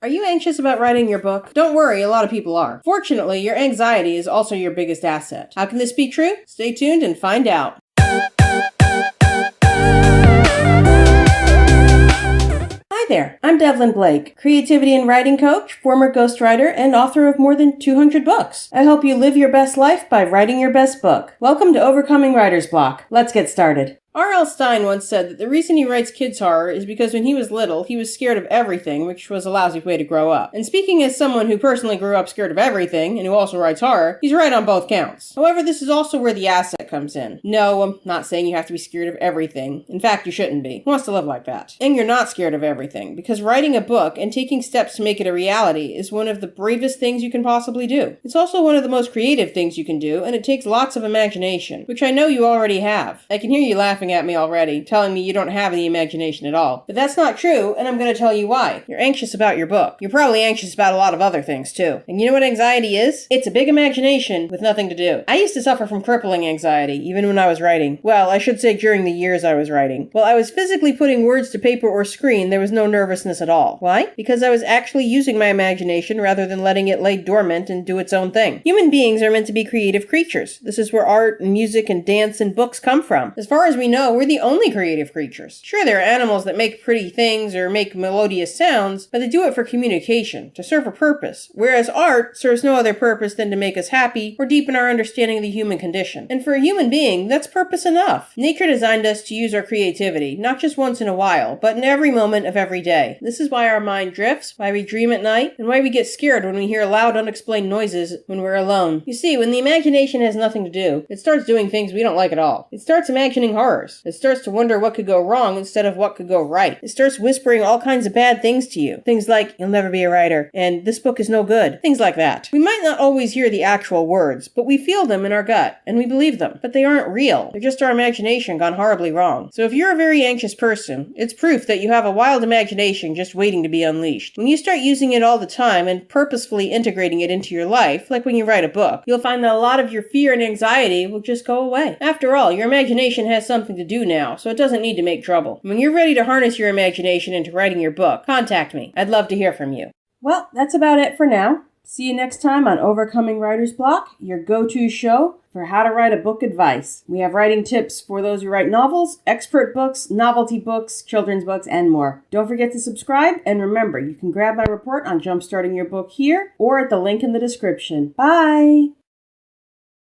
Are you anxious about writing your book? Don't worry, a lot of people are. Fortunately, your anxiety is also your biggest asset. How can this be true? Stay tuned and find out. Hi there, I'm Devlin Blake, creativity and writing coach, former ghostwriter, and author of more than 200 books. I help you live your best life by writing your best book. Welcome to Overcoming Writer's Block. Let's get started. RL Stine once said that the reason he writes kids' horror is because when he was little, he was scared of everything, which was a lousy way to grow up. And speaking as someone who personally grew up scared of everything, and who also writes horror, he's right on both counts. However, this is also where the asset comes in. No, I'm not saying you have to be scared of everything. In fact, you shouldn't be. Who wants to live like that? And you're not scared of everything, because writing a book and taking steps to make it a reality is one of the bravest things you can possibly do. It's also one of the most creative things you can do, and it takes lots of imagination, which I know you already have. I can hear you laughing at me already, telling me you don't have any imagination at all. But that's not true, and I'm going to tell you why. You're anxious about your book. You're probably anxious about a lot of other things, too. And you know what anxiety is? It's a big imagination with nothing to do. I used to suffer from crippling anxiety, even when I was writing. Well, I should say during the years I was writing. While I was physically putting words to paper or screen, there was no nervousness at all. Why? Because I was actually using my imagination rather than letting it lay dormant and do its own thing. Human beings are meant to be creative creatures. This is where art and music and dance and books come from. As far as we know, we're the only creative creatures. Sure, there are animals that make pretty things or make melodious sounds, but they do it for communication, to serve a purpose, whereas art serves no other purpose than to make us happy or deepen our understanding of the human condition. And for a human being, that's purpose enough. Nature designed us to use our creativity, not just once in a while, but in every moment of every day. This is why our mind drifts, why we dream at night, and why we get scared when we hear loud, unexplained noises when we're alone. You see, when the imagination has nothing to do, it starts doing things we don't like at all. It starts imagining horrors. It starts to wonder what could go wrong instead of what could go right. It starts whispering all kinds of bad things to you. Things like, you'll never be a writer, and this book is no good. Things like that. We might not always hear the actual words, but we feel them in our gut, and we believe them. But they aren't real. They're just our imagination gone horribly wrong. So if you're a very anxious person, it's proof that you have a wild imagination just waiting to be unleashed. When you start using it all the time and purposefully integrating it into your life, like when you write a book, you'll find that a lot of your fear and anxiety will just go away. After all, your imagination has something to do now, so it doesn't need to make trouble. When you're ready to harness your imagination into writing your book, contact me. I'd love to hear from you. Well, that's about it for now. See you next time on Overcoming Writer's Block, your go-to show for how to write a book advice. We have writing tips for those who write novels, expert books, novelty books, children's books, and more. Don't forget to subscribe, and remember, you can grab my report on jumpstarting your book here or at the link in the description. Bye!